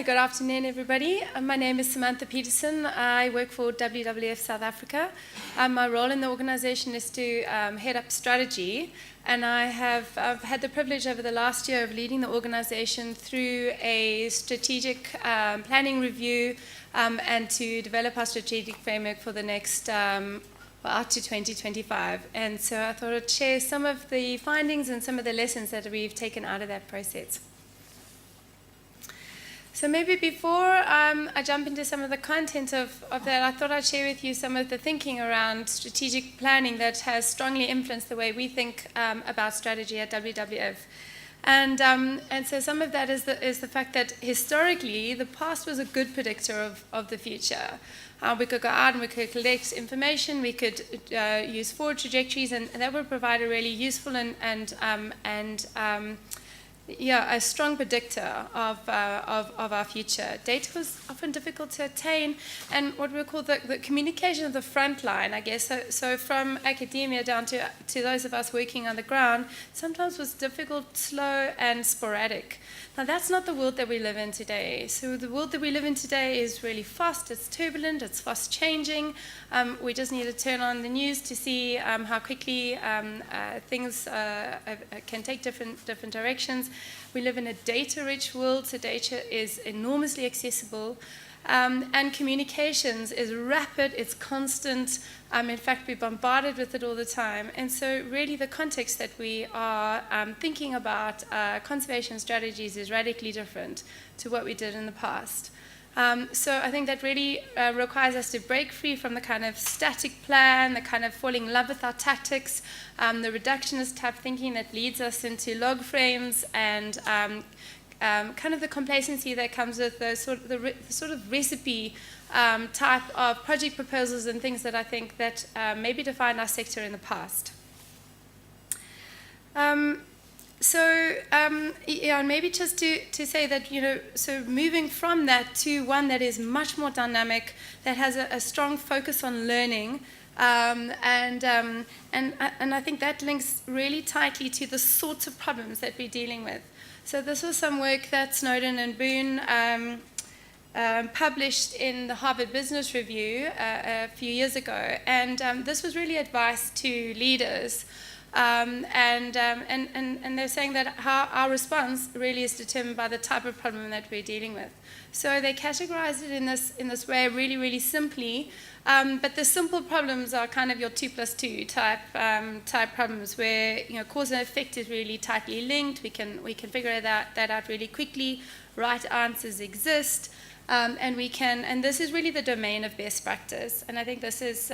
Hi, good afternoon, everybody. My name is Samantha Petersen. I work for WWF South Africa. My role in the organization is to head up strategy, and I've had the privilege over the last year of leading the organization through a strategic planning review and to develop our strategic framework for the next out to 2025. And so I thought I'd share some of the findings and some of the lessons that we've taken out of that process. So maybe before I jump into some of the content of that, I thought I'd share with you some of the thinking around strategic planning that has strongly influenced the way we think about strategy at WWF. And so some of that is the fact that historically, the past was a good predictor of the future. We could go out and we could collect information, we could use forward trajectories, and that would provide a really useful and a strong predictor of our future. Data was often difficult to attain, and what we call the communication of the front line, I guess, so from academia down to those of us working on the ground, sometimes was difficult, slow, and sporadic. Now, that's not the world that we live in today. So the world that we live in today is really fast, it's turbulent, it's fast changing. We just need to turn on the news to see how quickly things can take different directions. We live in a data-rich world, so data is enormously accessible. And communications is rapid, it's constant. In fact, we're bombarded with it all the time. And so really the context that we are thinking about conservation strategies is radically different to what we did in the past. So I think that really requires us to break free from the kind of static plan, the kind of falling in love with our tactics, the reductionist type thinking that leads us into log frames and kind of the complacency that comes with the sort of recipe type of project proposals and things that I think that maybe defined our sector in the past. And maybe just to say that, so moving from that to one that is much more dynamic, that has a strong focus on learning, and I think that links really tightly to the sorts of problems that we're dealing with. So this was some work that Snowden and Boone published in the Harvard Business Review a few years ago, and this was really advice to leaders. And they're saying that how our response really is determined by the type of problem that we're dealing with. So they categorize it in this way, really, really simply. But the simple problems are kind of your 2 + 2 type problems, where cause and effect is really tightly linked. We can figure that out really quickly. Right answers exist. And this is really the domain of best practice. And I think this is,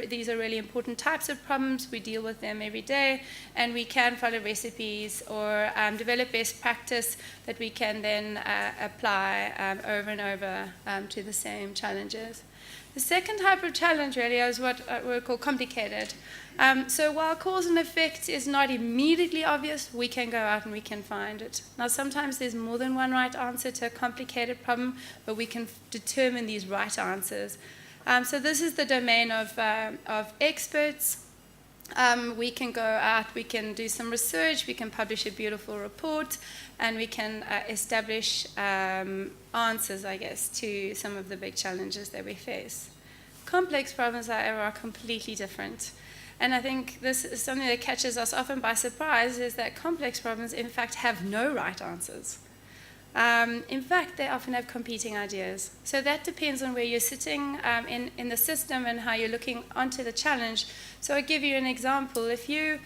these are really important types of problems. We deal with them every day, and we can follow recipes or develop best practice that we can then apply over and over to the same challenges. The second type of challenge really is what we call complicated. So while cause and effect is not immediately obvious, we can go out and we can find it. Now, sometimes there's more than one right answer to a complicated problem, but we can determine these right answers. So this is the domain of experts. We can go out, we can do some research, we can publish a beautiful report, and we can establish answers, I guess, to some of the big challenges that we face. Complex problems, however, are completely different. And I think this is something that catches us often by surprise, is that complex problems, in fact, have no right answers. In fact, they often have competing ideas. So that depends on where you're sitting in the system and how you're looking onto the challenge. So I'll give you an example. If you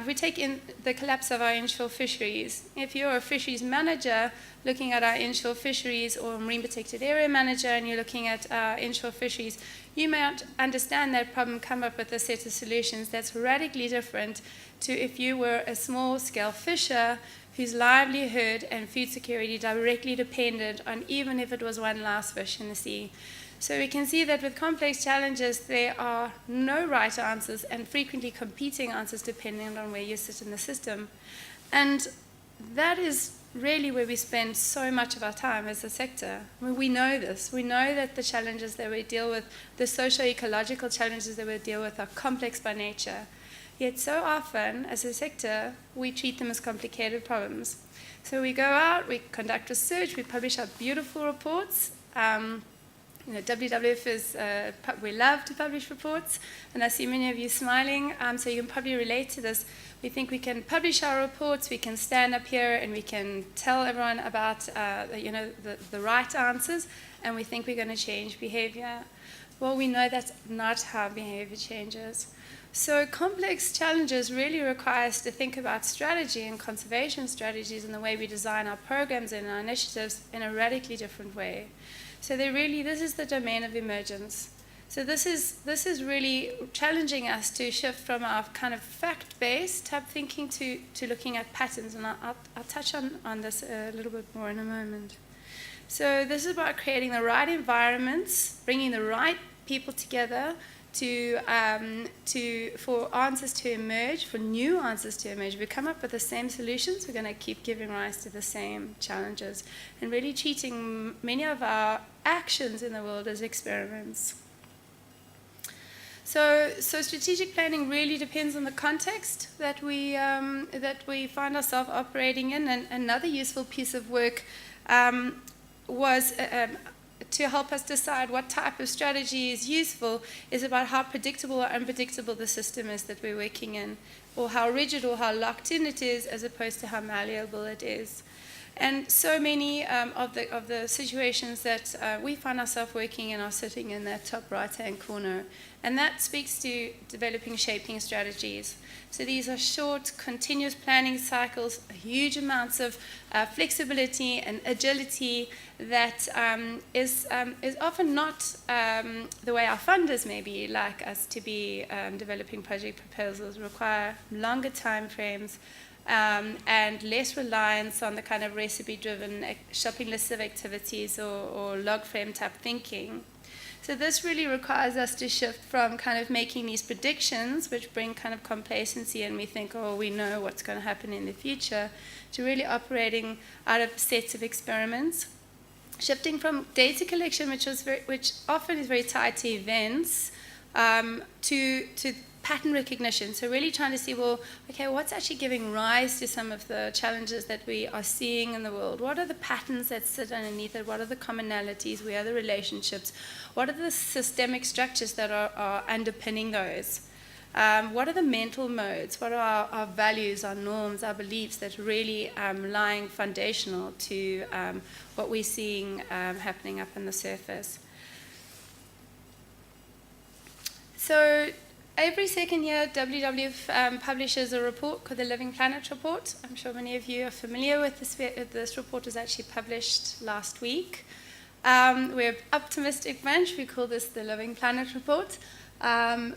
we take in the collapse of our inshore fisheries. If you're a fisheries manager looking at our inshore fisheries, or a marine protected area manager, and you're looking at inshore fisheries, you might understand that problem, come up with a set of solutions that's radically different to if you were a small-scale fisher whose livelihood and food security directly depended on even if it was one last fish in the sea. So we can see that with complex challenges, there are no right answers and frequently competing answers depending on where you sit in the system. And that is really where we spend so much of our time as a sector. I mean, we know this. We know that the challenges that we deal with, the socio-ecological challenges that we deal with, are complex by nature. Yet so often, as a sector, we treat them as complicated problems. So we go out, we conduct research, we publish our beautiful reports. WWF is, we love to publish reports, and I see many of you smiling, so you can probably relate to this. We think we can publish our reports, we can stand up here and we can tell everyone about the right answers, and we think we're going to change behavior. Well, we know that's not how behavior changes. So complex challenges really require us to think about strategy and conservation strategies and the way we design our programs and our initiatives in a radically different way. So this is the domain of emergence. So this is really challenging us to shift from our kind of fact-based type thinking to looking at patterns, and I'll touch on this a little bit more in a moment. So this is about creating the right environments, bringing the right people together for answers to emerge, for new answers to emerge. We come up with the same solutions, we're going to keep giving rise to the same challenges, and really treating many of our actions in the world as experiments. So strategic planning really depends on the context that we find ourselves operating in. And another useful piece of work was to help us decide what type of strategy is useful is about how predictable or unpredictable the system is that we're working in, or how rigid or how locked in it is, as opposed to how malleable it is. And so many of the situations that we find ourselves working in are sitting in that top right-hand corner. And that speaks to developing shaping strategies. So these are short, continuous planning cycles, huge amounts of flexibility and agility that is often not the way our funders maybe like us to be developing project proposals, require longer time frames, and less reliance on the kind of recipe-driven shopping list of activities or log frame type thinking. So this really requires us to shift from kind of making these predictions, which bring kind of complacency, and we think, oh, we know what's going to happen in the future, to really operating out of sets of experiments. Shifting from data collection, which often is very tied to events, to pattern recognition. So really trying to see, well, okay, what's actually giving rise to some of the challenges that we are seeing in the world? What are the patterns that sit underneath it? What are the commonalities? Where are the relationships? What are the systemic structures that are underpinning those? What are the mental modes? What are our values, our norms, our beliefs that really lying foundational to what we're seeing happening up on the surface? So every second year, WWF publishes a report called the Living Planet Report. I'm sure many of you are familiar with this. This report was actually published last week. We're an optimistic bunch. We call this the Living Planet Report. And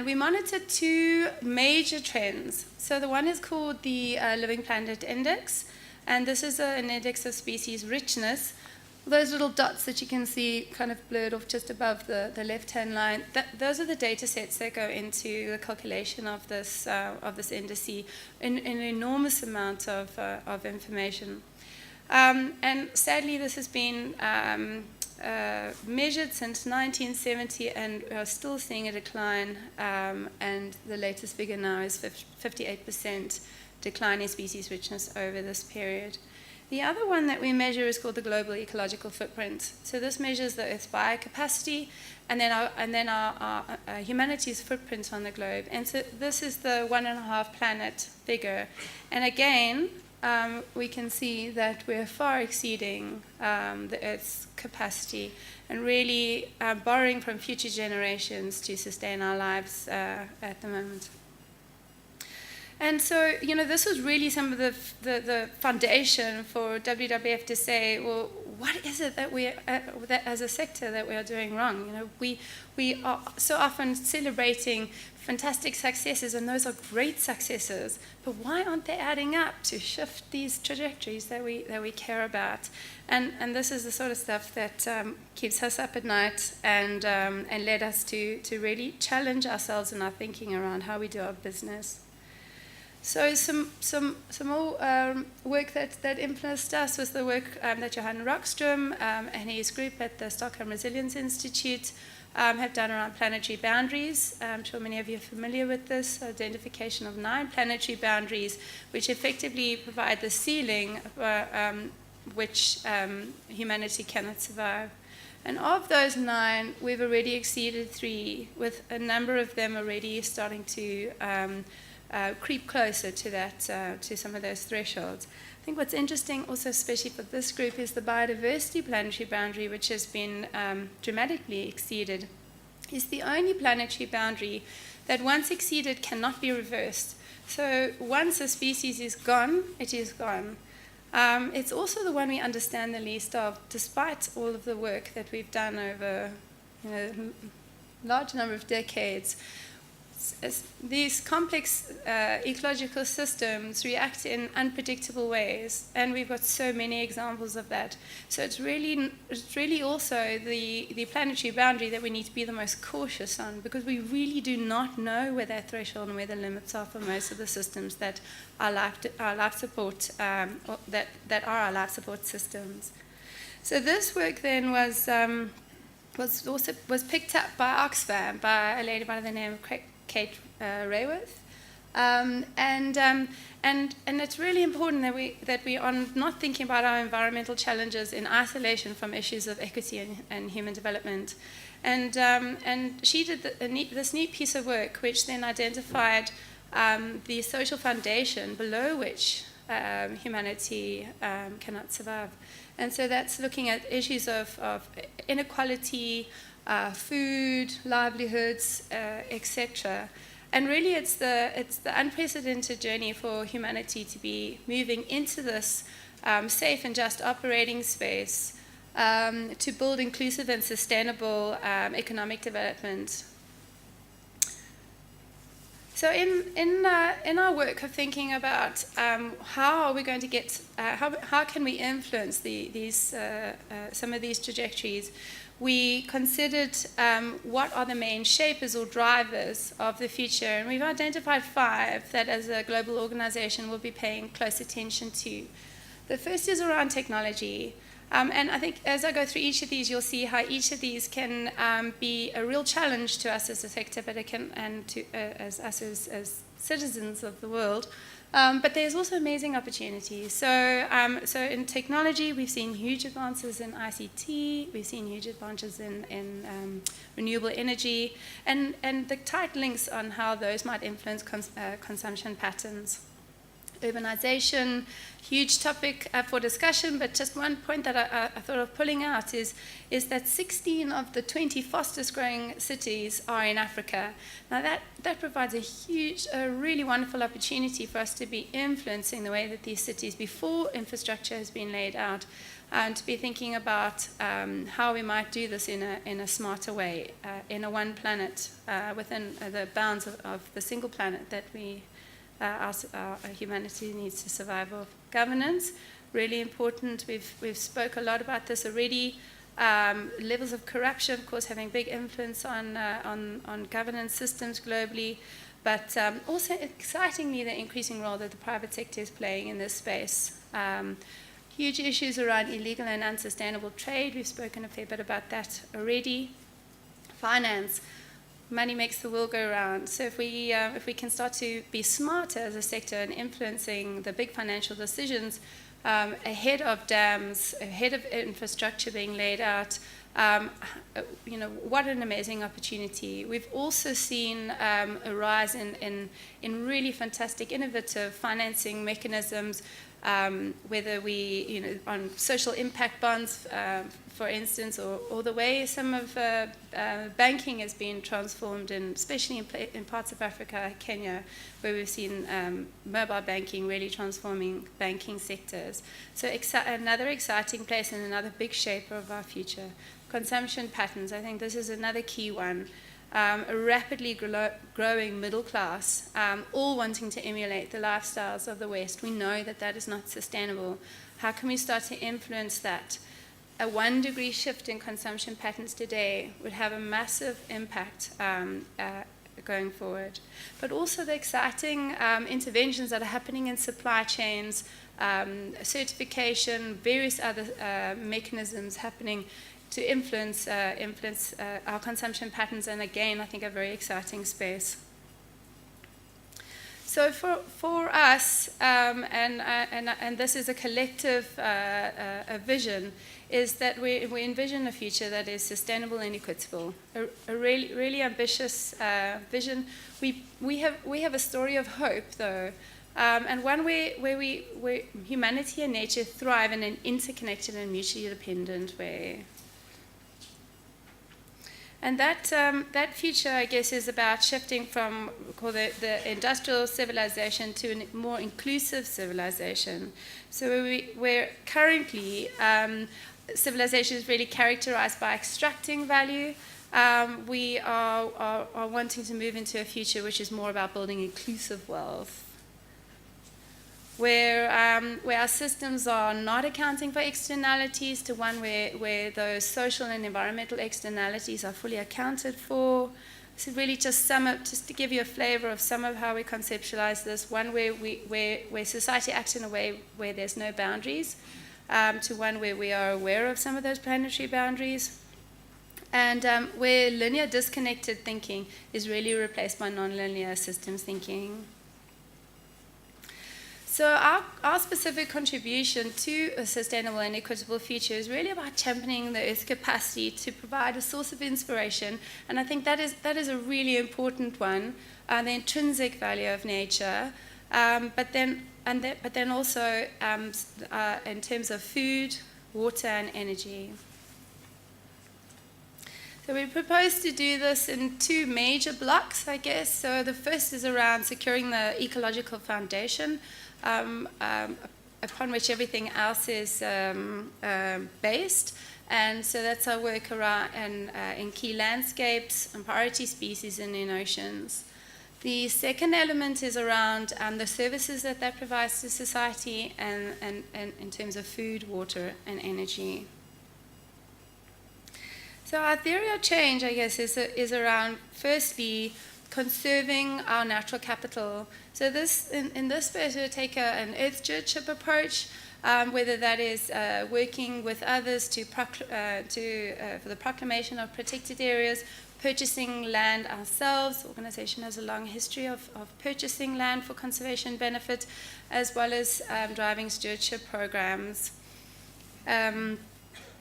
we monitor two major trends. So the one is called the Living Planet Index, and this is an index of species richness. Those little dots that you can see kind of blurred off just above the left-hand line, those are the data sets that go into the calculation of this indice, an enormous amount of information. And sadly, this has been measured since 1970, and we are still seeing a decline, and the latest figure now is 58% decline in species richness over this period. The other one that we measure is called the Global Ecological Footprint. So this measures the Earth's biocapacity and then our humanity's footprint on the globe. And so this is the 1.5 planet figure. And again, we can see that we're far exceeding the Earth's capacity and really borrowing from future generations to sustain our lives at the moment. And so, this was really some of the foundation for WWF to say, well, what is it that we, that as a sector, that we are doing wrong? We are so often celebrating fantastic successes, and those are great successes, but why aren't they adding up to shift these trajectories that we care about? And this is the sort of stuff that keeps us up at night and led us to really challenge ourselves in our thinking around how we do our business. So some more work that influenced us was the work that Johan Rockström and his group at the Stockholm Resilience Institute have done around planetary boundaries. I'm sure many of you are familiar with this, identification of 9 planetary boundaries, which effectively provide the ceiling which humanity cannot survive. And of those 9, we've already exceeded 3, with a number of them already starting to creep closer to that, to some of those thresholds. I think what's interesting also, especially for this group, is the biodiversity planetary boundary, which has been dramatically exceeded. It's the only planetary boundary that once exceeded cannot be reversed. So once a species is gone, it is gone. It's also the one we understand the least of, despite all of the work that we've done over a large number of decades. These complex ecological systems react in unpredictable ways, and we've got so many examples of that. So it's really also the planetary boundary that we need to be the most cautious on, because we really do not know where that threshold and where the limits are for most of the systems that are our life support systems. So this work then was picked up by Oxfam by a lady by the name of Kate Rayworth, and it's really important that we are not thinking about our environmental challenges in isolation from issues of equity and human development. And she did this neat piece of work, which then identified the social foundation below which humanity cannot survive. And so that's looking at issues of inequality, food, livelihoods, etc. And really it's the unprecedented journey for humanity to be moving into this safe and just operating space to build inclusive and sustainable economic development. So in our work of thinking about how are we going to get, how can we influence some of these trajectories, we considered what are the main shapers or drivers of the future, and we've identified 5 that as a global organization we'll be paying close attention to. The first is around technology. And I think as I go through each of these, you'll see how each of these can be a real challenge to us as a sector, but it can, and to as us as citizens of the world. But there's also amazing opportunities. So in technology, we've seen huge advances in ICT. We've seen huge advances in renewable energy, and the tight links on how those might influence consumption patterns. Urbanization, huge topic for discussion, but just one point that I thought of pulling out is that 16 of the 20 fastest growing cities are in Africa. Now that provides a really wonderful opportunity for us to be influencing the way that these cities, before infrastructure has been laid out, and to be thinking about how we might do this in a smarter way, in a one planet, within the bounds of the single planet that our humanity needs to survive. Of governance, really important. We've spoke a lot about this already. Levels of corruption, of course, having big influence on governance systems globally, but also excitingly the increasing role that the private sector is playing in this space. Huge issues around illegal and unsustainable trade. We've spoken a fair bit about that already. Finance. Money makes the world go round. So if we can start to be smarter as a sector in influencing the big financial decisions ahead of dams, ahead of infrastructure being laid out, what an amazing opportunity. We've also seen a rise in really fantastic, innovative financing mechanisms, whether we, on social impact bonds, for instance, or the way some of banking has been transformed, especially in parts of Africa, Kenya, where we've seen mobile banking really transforming banking sectors. So another exciting place and another big shaper of our future. Consumption patterns, I think this is another key one. A rapidly growing middle class, all wanting to emulate the lifestyles of the West. We know that is not sustainable. How can we start to influence that? A 1 degree shift in consumption patterns today would have a massive impact going forward. But also the exciting interventions that are happening in supply chains, certification, various other mechanisms happening influence our consumption patterns, and again, I think a very exciting space. So for us, and this is a collective a vision, is that we envision a future that is sustainable and equitable. A really ambitious vision. We have a story of hope, though, and one where humanity and nature thrive in an interconnected and mutually dependent way. And that future, I guess, is about shifting from the industrial civilization to a more inclusive civilization. So we're currently, civilization is really characterized by extracting value. We are wanting to move into a future which is more about building inclusive wealth, where our systems are not accounting for externalities, to one where those social and environmental externalities are fully accounted for. So really just to give you a flavor of some of how we conceptualize this, one where society acts in a way where there's no boundaries, to one where we are aware of some of those planetary boundaries, and where linear disconnected thinking is really replaced by nonlinear systems thinking. So our specific contribution to a sustainable and equitable future is really about championing the Earth's capacity to provide a source of inspiration, and I think that is a really important one, the intrinsic value of nature, but then also in terms of food, water, and energy. So we propose to do this in two major blocks, I guess. So the first is around securing the ecological foundation upon which everything else is based. And so that's our work around in key landscapes and priority species and in oceans. The second element is around the services that provides to society and in terms of food, water, and energy. So our theory of change, I guess, is around, firstly, conserving our natural capital. So this, in this space, we'll take an earth stewardship approach, whether that is working with others for the proclamation of protected areas, purchasing land ourselves. The organization has a long history of purchasing land for conservation benefit, as well as driving stewardship programs.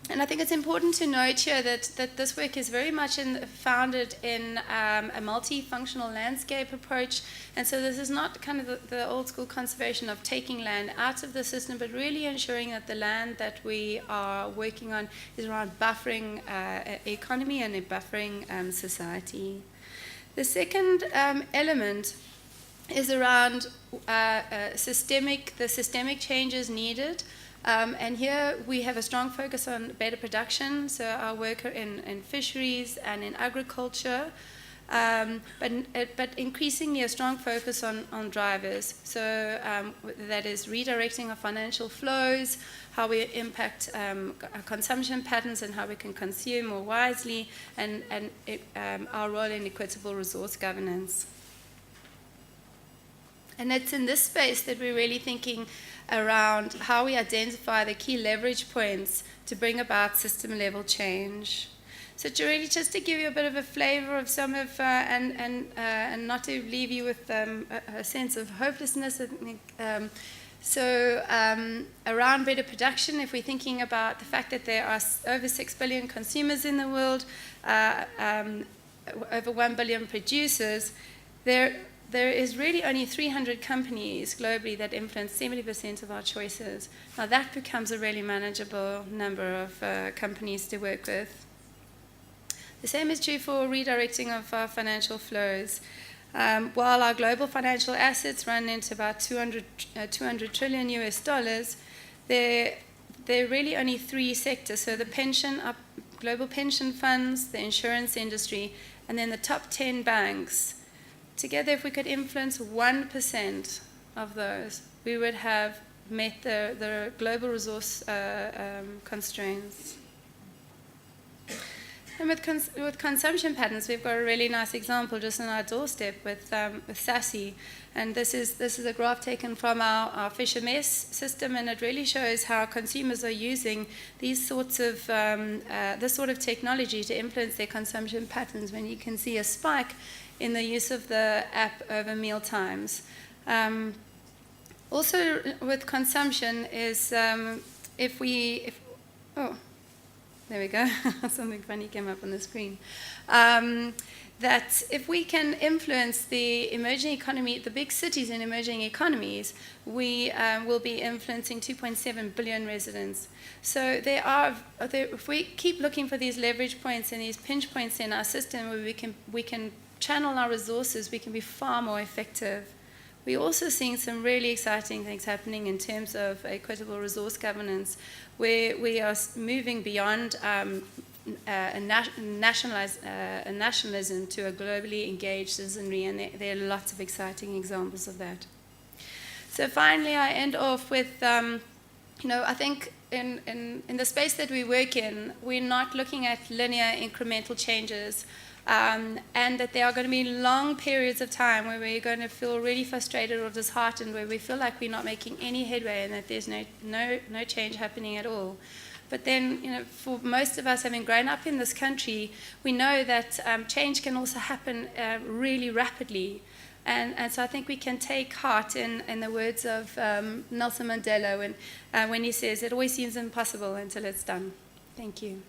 And I think it's important to note here that this work is very much founded in a multifunctional landscape approach. And so this is not kind of the old school conservation of taking land out of the system, but really ensuring that the land that we are working on is around buffering economy and a buffering society. The second element is around the systemic changes needed. And here we have a strong focus on better production, so our work in fisheries and in agriculture, but increasingly a strong focus on drivers. So that is redirecting our financial flows, how we impact our consumption patterns and how we can consume more wisely, and our role in equitable resource governance. And it's in this space that we're really thinking around how we identify the key leverage points to bring about system-level change. So to really just to give you a bit of a flavor of some of, and not to leave you with a sense of hopelessness, I think, around better production, if we're thinking about the fact that there are over 6 billion consumers in the world, over 1 billion producers, there is really only 300 companies globally that influence 70% of our choices. Now that becomes a really manageable number of companies to work with. The same is true for redirecting of our financial flows. While our global financial assets run into about 200 trillion US dollars, there are really only three sectors. So the global pension funds, the insurance industry, and then the top 10 banks. Together, if we could influence 1% of those, we would have met the global resource constraints. And with consumption patterns, we've got a really nice example just on our doorstep with Sassy. And this is a graph taken from our Fisher Mess system, and it really shows how consumers are using these sorts of this sort of technology to influence their consumption patterns. When you can see a spike in the use of the app over meal times. Also, with consumption is there we go. Something funny came up on the screen. That if we can influence the emerging economy, the big cities in emerging economies, we will be influencing 2.7 billion residents. So if we keep looking for these leverage points and these pinch points in our system where we can channel our resources, we can be far more effective. We're also seeing some really exciting things happening in terms of equitable resource governance, where we are moving beyond a nationalism to a globally engaged citizenry, and there are lots of exciting examples of that. So finally, I end off with, I think in the space that we work in, we're not looking at linear incremental changes. And that there are going to be long periods of time where we're going to feel really frustrated or disheartened, where we feel like we're not making any headway and that there's no change happening at all. But then, for most of us having grown up in this country, we know that change can also happen really rapidly. And so I think we can take heart in the words of Nelson Mandela when he says, "It always seems impossible until it's done." Thank you.